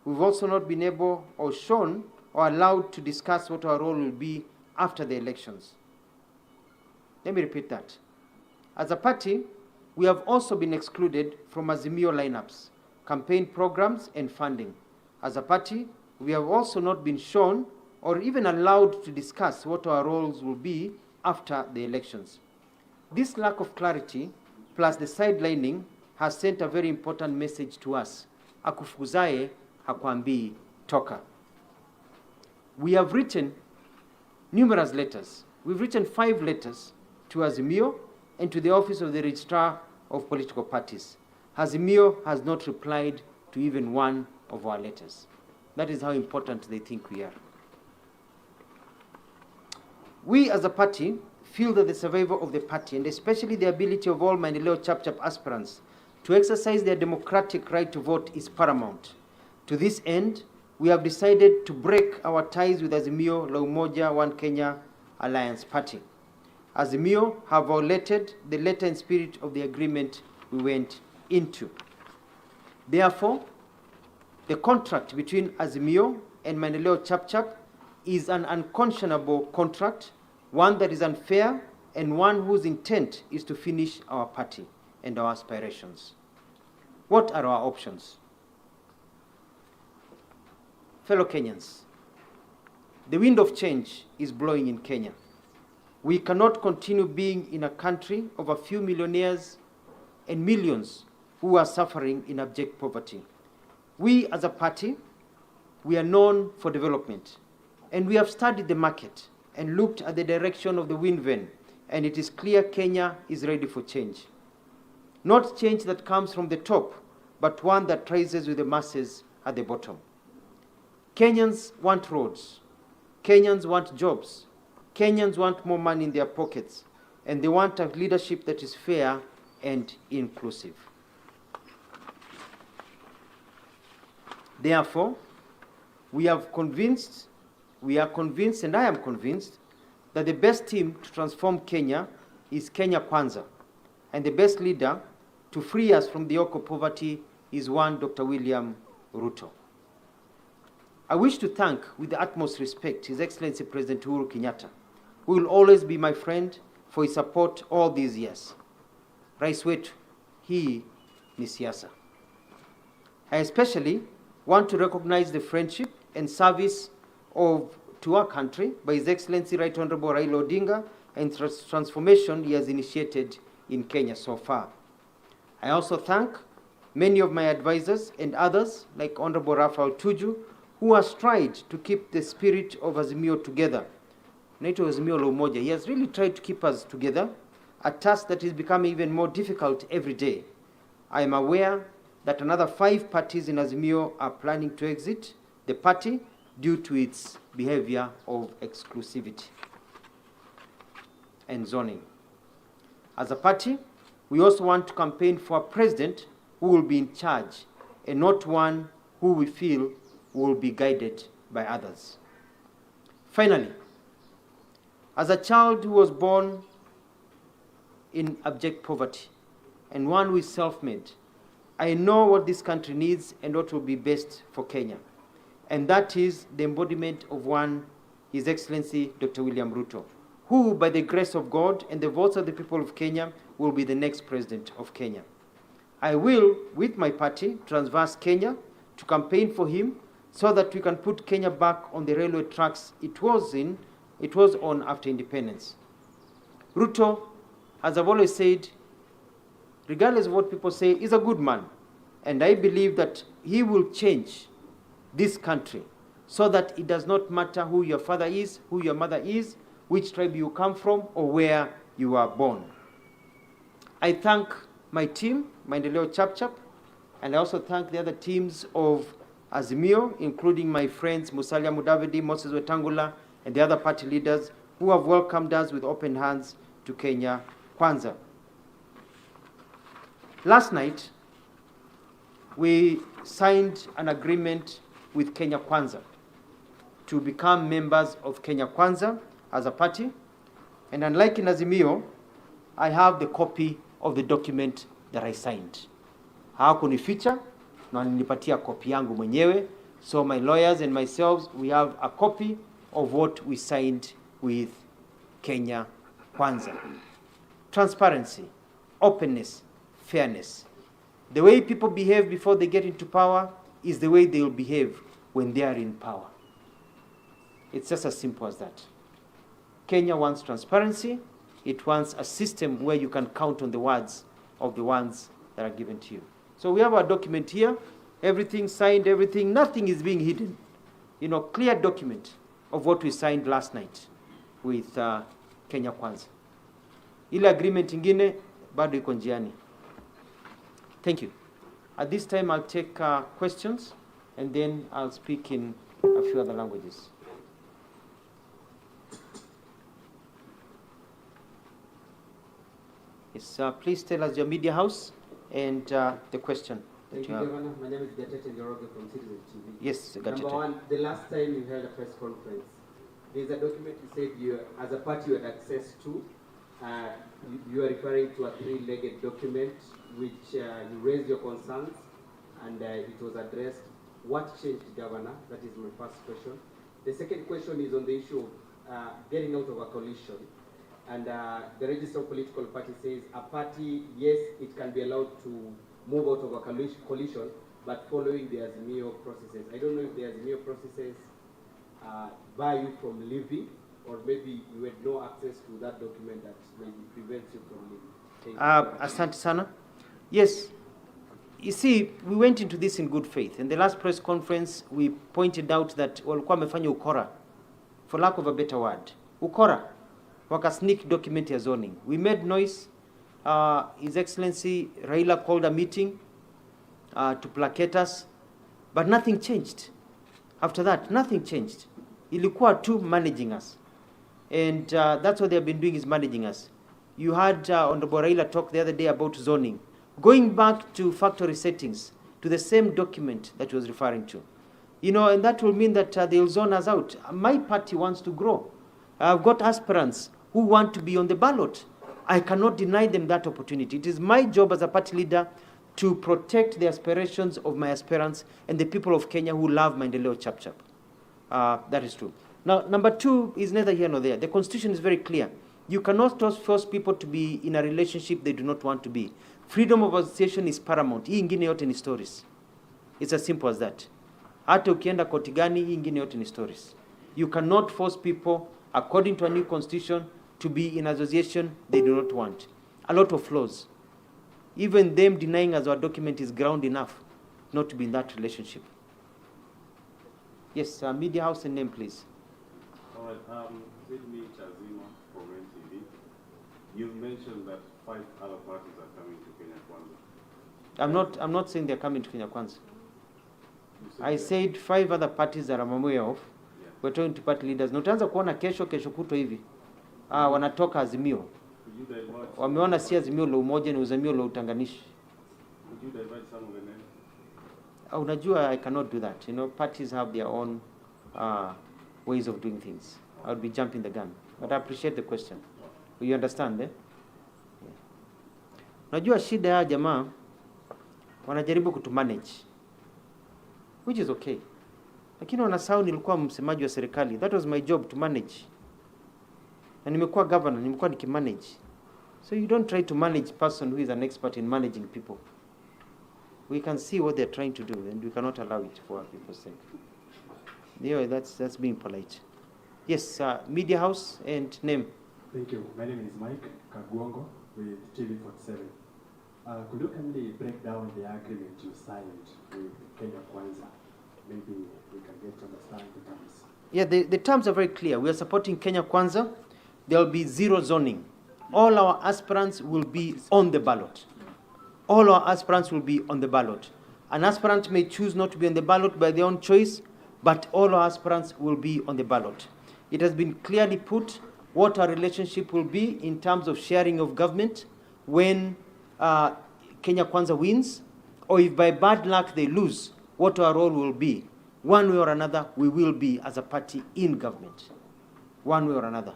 we've also not been able or shown or allowed to discuss what our role will be after the elections. Let me repeat that. As a party, we have also been excluded from Azimio lineups, campaign programs, and funding. As a party, we have also not been shown or even allowed to discuss what our roles will be after the elections. This lack of clarity, plus the sidelining, has sent a very important message to us. Akufukuzaye hakwambii toka. We have written numerous letters. We've written 5 letters to Azimio and to the Office of the Registrar of Political Parties. Azimio has not replied to even one of our letters. That is how important they think we are. We as a party feel that the survival of the party, and especially the ability of all Maendeleo Chapchap aspirants to exercise their democratic right to vote, is paramount. To this end, we have decided to break our ties with Azimio la Umoja One Kenya Alliance Party. Azimio have violated the letter and spirit of the agreement we went into. Therefore, the contract between Azimio and Maendeleo Chapchap is an unconscionable contract, one that is unfair, and one whose intent is to finish our party and our aspirations. What are our options? Fellow Kenyans, the wind of change is blowing in Kenya. We cannot continue being in a country of a few millionaires and millions who are suffering in abject poverty. We as a party, we are known for development, and we have studied the market and looked at the direction of the wind vane, and it is clear Kenya is ready for change. Not change that comes from the top, but one that rises with the masses at the bottom. Kenyans want roads. Kenyans want jobs. Kenyans want more money in their pockets, and they want a leadership that is fair and inclusive. Therefore, we are convinced, and I am convinced, that the best team to transform Kenya is Kenya Kwanza, and the best leader to free us from the yoke of poverty is one Dr. William Ruto. I wish to thank, with the utmost respect, His Excellency President Uhuru Kenyatta, who will always be my friend, for his support all these years. Rais wetu, hii ni siasa. I especially want to recognize the friendship and service to our country by His Excellency Right Honorable Raila Odinga and transformation he has initiated in Kenya so far. I also thank many of my advisors and others like Honorable Raphael Tuju, who has tried to keep the spirit of Azimio together. Naito Azimio la Umoja, he has really tried to keep us together, a task that is becoming even more difficult every day. I am aware that another 5 parties in Azimio are planning to exit the party due to its behavior of exclusivity and zoning. As a party, we also want to campaign for a president who will be in charge and not one who we feel will be guided by others. Finally, as a child who was born in abject poverty and one who is self-made, I know what this country needs and what will be best for Kenya. And that is the embodiment of one, His Excellency Dr. William Ruto, who, by the grace of God and the votes of the people of Kenya, will be the next president of Kenya. I will, with my party, Transverse Kenya, to campaign for him so that we can put Kenya back on the railway tracks it was on after independence. Ruto, as I've always said, regardless of what people say, is a good man. And I believe that he will change this country so that it does not matter who your father is, who your mother is, which tribe you come from, or where you are born. I thank my team, Maendeleo Chapchap, and I also thank the other teams of Azimio, including my friends Musalia Mudavadi, Moses Wetangula, and the other party leaders who have welcomed us with open hands to Kenya Kwanza. Last night, we signed an agreement with Kenya Kwanza to become members of Kenya Kwanza as a party. And unlike in Azimio, I have the copy of the document that I signed. Hawakunificha na nilipatia kopi yangu mwenyewe So my lawyers and myself, we have a copy of what we signed with Kenya Kwanza. Transparency, openness, fairness. The way people behave before they get into power is the way they will behave when they are in power. It's just as simple as that. Kenya wants transparency. It wants a system where you can count on the words of the ones that are given to you. So we have our document here. Everything signed, everything, nothing is being hidden. Clear document of what we signed last night with Kenya Kwanza. Ile agreement ingine bado iko njiani. Thank you. At this time, I'll take questions, and then I'll speak in a few other languages. Yes, please tell us your media house and the question. Thank you, Governor. My name is Gatete Njoroge from Citizen TV. Yes, Gatete. Number one, the last time you held a press conference, there's a document you said you, as a party, you had access to. You are referring to a three-legged document which you raised your concerns and it was addressed. What changed, Governor? That is my first question. The second question is on the issue of getting out of a coalition. And the Register of Political Parties says a party, yes, it can be allowed to move out of a coalition, but following the Azimio processes. I don't know if the Azimio processes bar you from leaving, or maybe you had no access to that document that maybe prevents you from leaving. Asante sana. Yes. You see, we went into this in good faith. In the last press conference, we pointed out that walikuwa wamefanya ukora, for lack of a better word. Ukora. Waka sneak document ya zoning. We made noise. His Excellency Raila called a meeting to placate us, but nothing changed. After that, nothing changed. Ilikuwa tu managing us. And that's what they have been doing, is managing us. You had Honorable Raila talk the other day about zoning. Going back to factory settings, to the same document that he was referring to. And that will mean that they'll zone us out. My party wants to grow. I've got aspirants who want to be on the ballot. I cannot deny them that opportunity. It is my job as a party leader to protect the aspirations of my aspirants and the people of Kenya who love Maendeleo Chapchap. That is true. Now, number two is neither here nor there. The Constitution is very clear. You cannot force people to be in a relationship they do not want to be. Freedom of association is paramount. Hii ingine yote ni stories. It's as simple as that. Hata ukienda koti gani, hii ingine yote ni stories. You cannot force people, according to a new constitution, to be in association they do not want. A lot of flaws. Even them denying us our document is ground enough not to be in that relationship. Yes, media house and name, please. All right, with me, Azimio from NTV. You've mentioned that 5 other parties are coming to Kenya Kwanza. I'm not saying they're coming to Kenya Kwanza. I said 5 other parties that I'm aware of. Yeah. We're talking to party leaders. Nutaanza kuona kesho kutwa hivi. Wanatoka Azimio. Wameona si Azimio la umoja, ni Azimio la utanganishi. Would you divide some of the names? Unajua, I cannot do that. Parties have their own ways of doing things. I would be jumping the gun. But I appreciate the question. You understand, eh? Yeah. Unajua shida ya jamaa wanajaribu kutumanage, which is okay. Lakini wanasahau nilikuwa msemaji wa serikali. That was my job, to manage. Na nimekuwa governor, nimekuwa nikimanage. So you don't try to manage person who is an expert in managing people. We can see what they're trying to do, and we cannot allow it for people's sake. That's being polite. Yes, media house and name. Thank you. My name is Mike Kagwongo with TV47. Could you kindly break down the agreement you signed with Kenya Kwanza? Maybe we can get to understand the terms. Yeah, the terms are very clear. We are supporting Kenya Kwanza. There will be zero zoning. All our aspirants will be on the ballot. All our aspirants will be on the ballot. An aspirant may choose not to be on the ballot by their own choice, but all our aspirants will be on the ballot. It has been clearly put what our relationship will be in terms of sharing of government when Kenya Kwanza wins, or if by bad luck they lose, what our role will be. One way or another, we will be as a party in government. One way or another.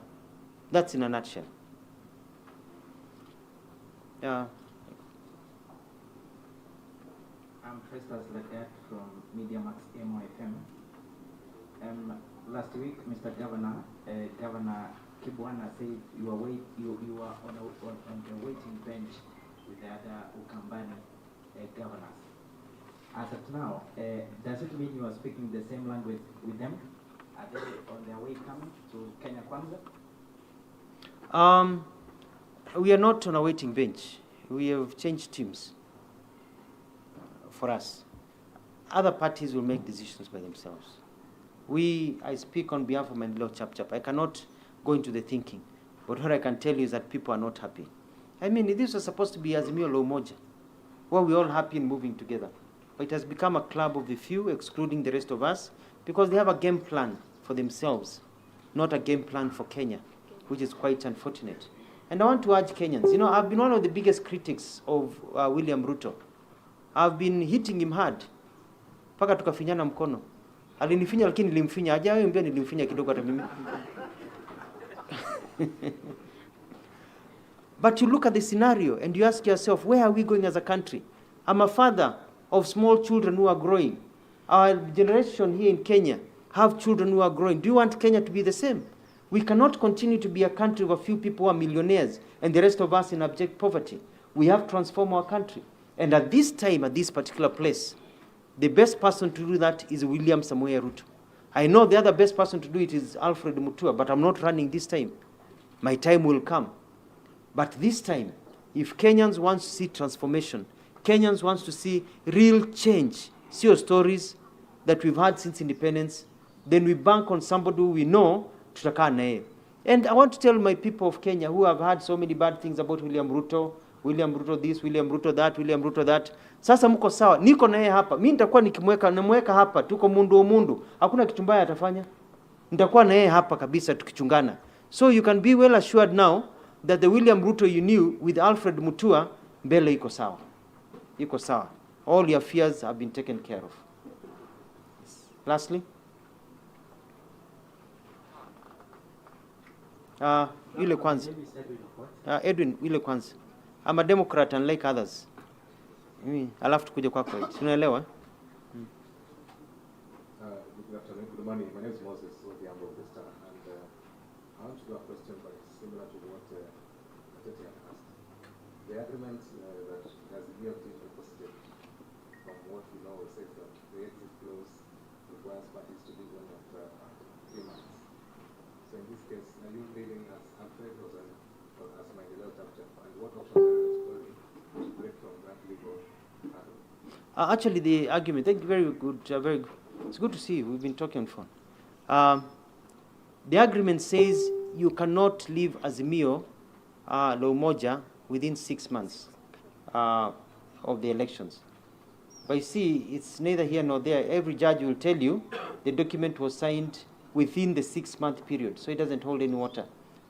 That's in a nutshell. I'm Festus Lagat from Media Max MOFM. Last week, Mr. Governor, Governor Kibwana said you are on the waiting bench with the other Ukambani governors. As of now, does it mean you are speaking the same language with them? Are they on their way coming to Kenya Kwanza? We are not on a waiting bench. We have changed teams for us. Other parties will make decisions by themselves. I speak on behalf of Maendeleo Chapchap. I cannot go into the thinking, but what I can tell you is that people are not happy. I mean, this was supposed to be Azimio la Umoja, where we're all happy in moving together. But it has become a club of the few, excluding the rest of us, because they have a game plan for themselves, not a game plan for Kenya, which is quite unfortunate. And I want to urge Kenyans, you know, I've been one of the biggest critics of William Ruto. I've been hitting him hard. Paka tukafinyana mkono. Alinifinya lakini nilimfinya. Hajawahi mbia nilimfinya kidogo hata mimi. But you look at the scenario and you ask yourself, where are we going as a country? I'm a father of small children who are growing. Our generation here in Kenya have children who are growing. Do you want Kenya to be the same? We cannot continue to be a country of a few people who are millionaires and the rest of us in abject poverty. We have to transform our country. And at this time, at this particular place, the best person to do that is William Samoei Ruto. I know the other best person to do it is ALFRED MUTUA, but I'm not running this time. My time will come. But this time, if Kenyans want to see transformation, Kenyans want to see real change, see your stories that we've had since independence, then we bank on somebody who we know, tutakaa naye. And I want to tell my people of Kenya who have heard so many bad things about William Ruto this, William Ruto that, William Ruto that. Sasa mko sawa, niko naye hapa. Mimi nitakuwa namweka hapa, tuko mundu o mundu. Hakuna kitu mbaya atafanya. Nitakuwa naye hapa kabisa tukichungana. So you can be well assured now that the William Ruto you knew with ALFRED MUTUA, mbele iko sawa. Iko sawa. All your fears have been taken care of. Lastly, yule kwanza. Edwin, yule kwanza. I'm a Democrat unlike others. Alafu tukuje kwako. Tunaelewa? Good afternoon, good morning. My name is Moses Odhiambo of the Star, and I want to do a question similar to what Tete asked. The agreement that Azimio team requested, from what we know, says that the exit clause requires parties to be one after 3 months. So in this case, are you leading as ALFRED or as Maendeleo Chapchap, and what options are you exploring to break from that legal hurdle? Actually, the argument, thank you, very good, very good. It's good to see you. We've been talking on phone. The agreement says you cannot leave Azimio la Umoja within 6 months of the elections. But you see, it's neither here nor there. Every judge will tell you the document was signed within the 6-month period, so it doesn't hold any water.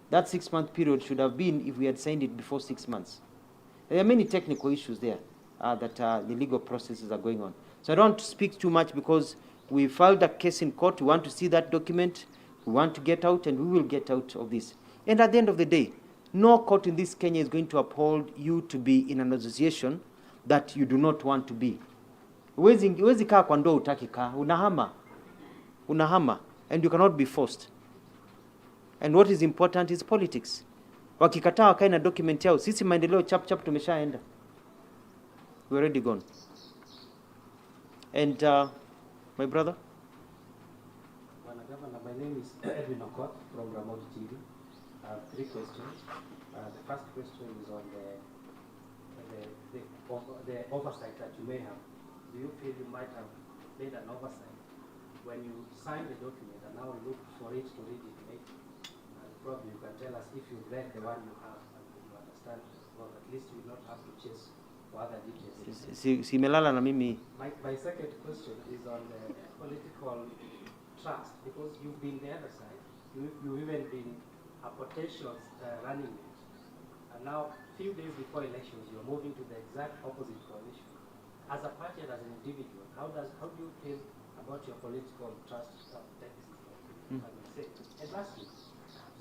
That 6-month period should have been if we had signed it before 6 months. There are many technical issues there that the legal processes are going on. So I don't want to speak too much because we filed a case in court. We want to see that document. We want to get out, and we will get out of this. And at the end of the day, no court in this Kenya is going to uphold you to be in an association that you do not want to be. Huwezi kaa kwa ndoa utaki kaa. Unahama. And you cannot be forced. And what is important is politics. Wakikataa wakae na document yao. Sisi Maendeleo Chapchap tumeshaenda. We're already gone. And my brother? Governor, my name is Edwin Okot from Ramogi TV. I have 3 questions. The first question is on the oversight that you may have. Do you feel you might have made an oversight when you signed the document and now look for it to legitimate? And probably you can tell us if you read the one you have and you understand, or at least you will not have to chase for other details. Simelala na mimi. My second question is on the political trust, because you've been the other side. You've even been a potential running mate. And now, a few days before elections, you're moving to the exact opposite coalition. As a party and as an individual, how do you feel about your political trust deficit? And lastly,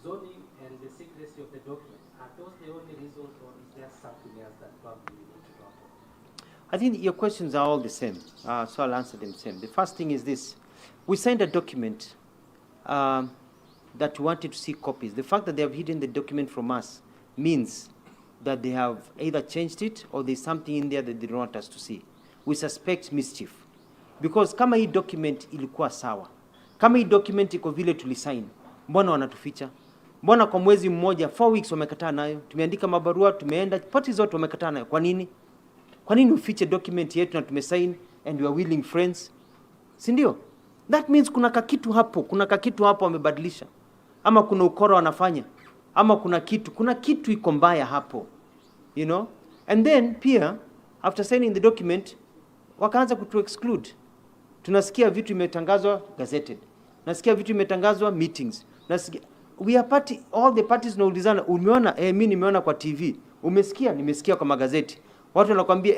zoning and the secrecy of the documents, are those the only reasons, or is there something else that probably we need to talk about? I think your questions are all the same, so I'll answer them the same. The first thing is this. We signed a document that we wanted to see copies. The fact that they have hidden the document from us means that they have either changed it or there's something in there that they don't want us to see. We suspect mischief. Because kama hii document ilikuwa sawa, kama hii document iko vile tulisign, mbona wanatuficha? Mbona kwa mwezi mmoja, 4 weeks wamekataa nayo? Tumeandika mabarua, tumeenda, parties zote wamekataa nayo. Kwa nini? Kwa nini ufiche document yetu na tumesign and we are willing friends? Si ndio? That means kuna kakitu hapo wamebadilisha. Ama kuna ukora wanafanya. Ama kuna kitu iko mbaya hapo. You know? And then pia after signing the document wakaanza kutu exclude. Tunasikia vitu imetangazwa gazetted. Nasikia vitu imetangazwa meetings. We are party, all the parties tunaulizana, umeona? Mimi nimeona kwa TV. Umesikia? Nimesikia kwa magazeti. Watu wanakuambia,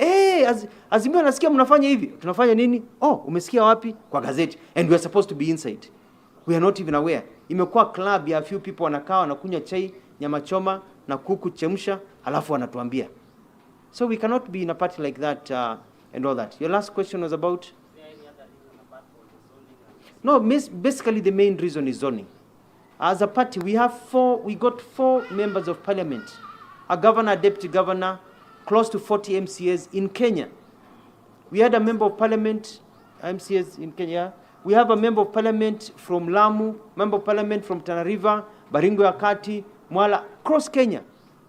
Azimio nasikia mnafanya hivi. Tunafanya nini? Umesikia wapi? Kwa gazeti. And we are supposed to be inside. We are not even aware. Imekuwa club ya few people wanakaa wanakunywa chai, nyama choma na kuku chemsha, halafu wanatuambia. So we cannot be in a party like that and all that. Your last question was about? No, basically the main reason is zoning. As a party, we got 4 members of parliament, a governor, a deputy governor, close to 40 MCAs in Kenya. We had a member of parliament, MCAs in Kenya. We have a member of parliament from Lamu, member of parliament from Tana River, Baringo Yakati, Mwala, across Kenya.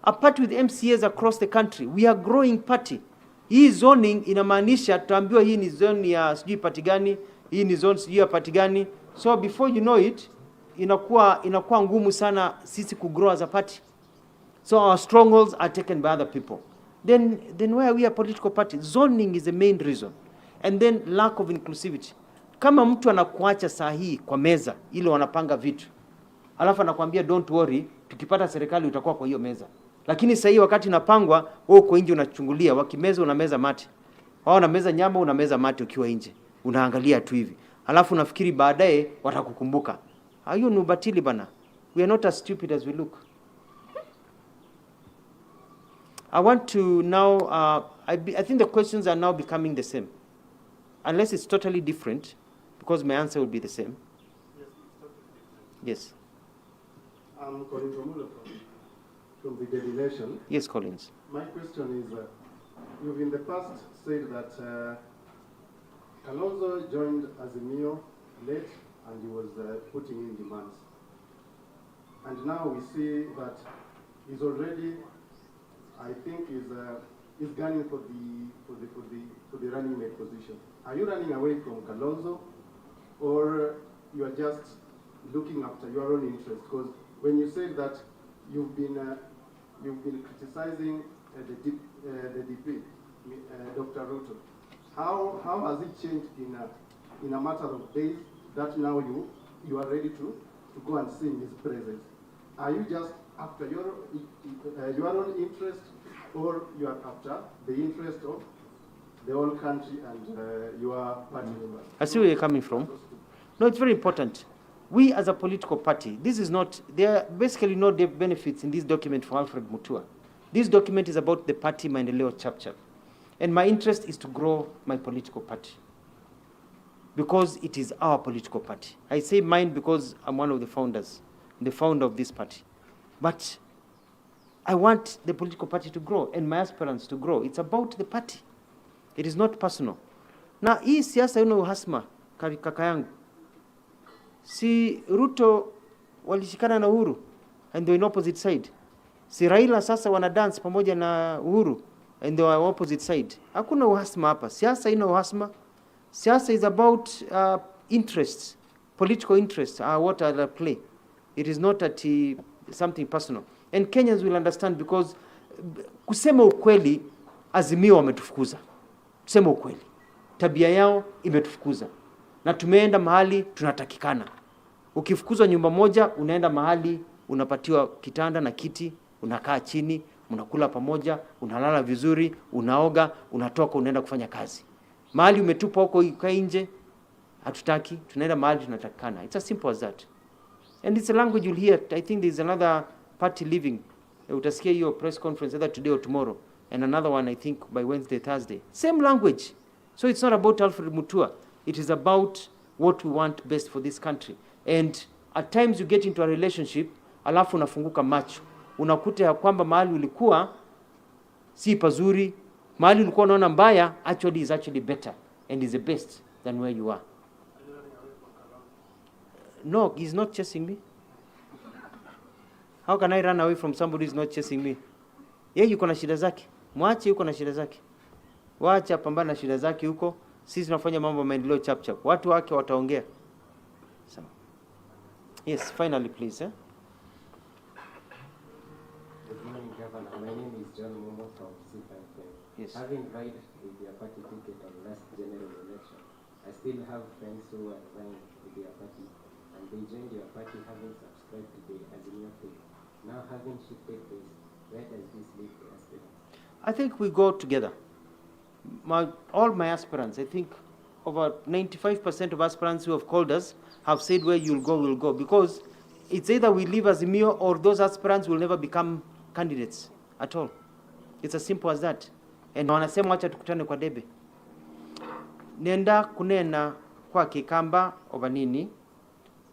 A party with MCAs across the country. We are growing party. Hii zoning inamaanisha tuambiwa hii ni zone ya sijui party gani, hii ni zone sijui ya party gani. So before you know it, inakuwa ngumu sana sisi kugrow as a party. So our strongholds are taken by other people. Then why are we a political party? Zoning is the main reason. And then lack of inclusivity. Kama mtu anakuacha saa hii kwa meza ile wanapanga vitu, alafu anakuambia don't worry, tukipata serikali utakuwa kwa hiyo meza. Lakini saa hii wakati inapangwa, wewe uko nje unachungulia, wakimeza unameza mate. Wao unameza nyama unameza mate ukiwa nje. Unaangalia tu hivi. Alafu unafikiri baadaye watakukumbuka. Hayo ni ubatili bana. We are not as stupid as we look. I want to now, I think the questions are now becoming the same. Unless it's totally different, because my answer will be the same. Yes, it's totally different. Yes. I'm Colin Romulo from the Daily Nation. Yes, Collins. My question is, you've in the past said that Kalonzo joined Azimio late and he was putting in demands. And now we see that he's already, I think, is gunning for the running mate position. Are you running away from Kalonzo, or you are just looking after your own interests? Because when you say that you've been criticizing the DP, Dr. Ruto, how has it changed in a matter of days that now you are ready to go and see in his presence? Are you just after your own interest, or you are after the interest of the whole country and your party members? I see where you're coming from. No, it's very important. We as a political party, there are basically no benefits in this document for ALFRED MUTUA. This document is about the party Maendeleo Chapchap. And my interest is to grow my political party, because it is our political party. I say mine because I'm one of the founders, the founder of this party. But I want the political party to grow and my aspirants to grow. It's about the party. It is not personal. Na hii siasa yuna uhasma, kaka yangu. Si Ruto walishikana na Uhuru and they're in opposite side. Si Raila sasa wana dance pamoja na Uhuru and they are opposite side. Hakuna uhasma hapa. Siasa ina uhasma. Siasa is about interests, political interests are what are at play. It is not at something personal. And Kenyans will understand, because kusema ukweli, Azimio wametufukuza. Kusema ukweli, tabia yao imetufukuza. Na tumeenda mahali tunatakikana. Ukifukuzwa nyumba moja, unaenda mahali unapatiwa kitanda na kiti, unakaa chini, unakula pamoja, unalala vizuri, unaoga, unatoka, unaenda kufanya kazi. Mahali umetupa huko nje, hatutaki, tunaenda mahali tunatakikana. It's as simple as that. And it's a language you'll hear. I think there's another party leaving. Utasikia hiyo press conference either today or tomorrow. and another one, I think, by Wednesday, Thursday. Same language. So it's not about ALFRED MUTUA. It is about what we want best for this country. And at times you get into a relationship, alafu unafunguka macho. Unakuta ya kwamba mahali ulikuwa si pazuri, mahali ulikuwa unaona mbaya, actually is actually better and is the best than where you are. No, he's not chasing me. How can I run away from somebody who's not chasing me? Yeye yuko na shida zake. Mwache yuko na shida zake. Waacha pambana na shida zake huko. Sisi tunafanya mambo Maendeleo Chapchap. Watu wake wataongea. So. Yes, finally please, eh? Good morning, Governor. My name is John Momo from C5. Yes. Having vied with their party ticket on last general election, I still have friends who are vying with their party, and they joined your party having subscribed to the Azimio faith. Now having shifted base, where does this leave the aspirants? I think we go together. All my aspirants, I think over 95% of aspirants who have called us have said where you'll go, we'll go. Because it's either we leave Azimio or those aspirants will never become candidates at all. It's as simple as that. And wanasema wacha tukutane kwa debe. Nenda kunena kwa kikamba obanini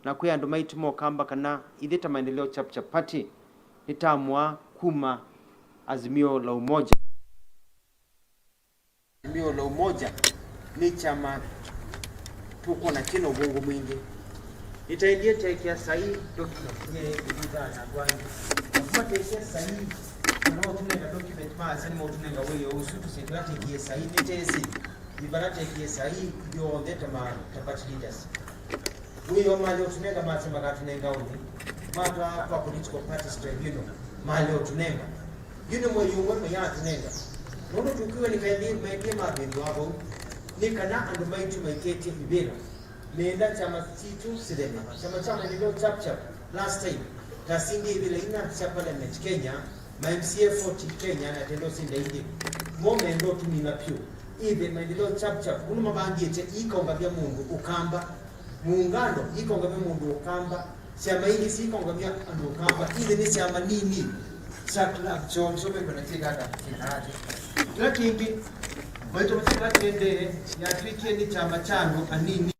na kuya ndo maitumo kamba kana idheta Maendeleo Chapchap party nitamwa kuma Azimio la umoja. Azimio la umoja ni chama tuko na kino bongo mwingi. Nitaingia tekea sahi document bidhaa na gwangi. Kwa tekea sahi no tunenga document Azimio tunenga wewe usutu security kia sahi nitesi. Ibarate kia sahi yo ndeta ma tapati leaders. Wewe mali tunenga masema katunenga uni. Mata kwa political parties tribunal. Mali tunenga. Yule mwe yuwe mya tunenga. Nono tukiwa ni kaidi mabendo wabo nikana and maitu maiketi bibela. Nenda chama titu sidema. Chama Maendeleo Chapchap last time tasingi vile ina parliament Kenya, ma MCA 40 Kenya na tendo sinda inde. Mome ndo tumina pio. Ibe Maendeleo Chapchap kuno mabangi ete ikaongabia Mungu ukamba. Muungano ikaongabia Mungu ukamba. Chama hili si ikaongabia ando ukamba. Ile ni chama nini? Chakla John sobe kuna tigada kinaaje. Lakini mwetu msika tende ya twiki ni chama chano anini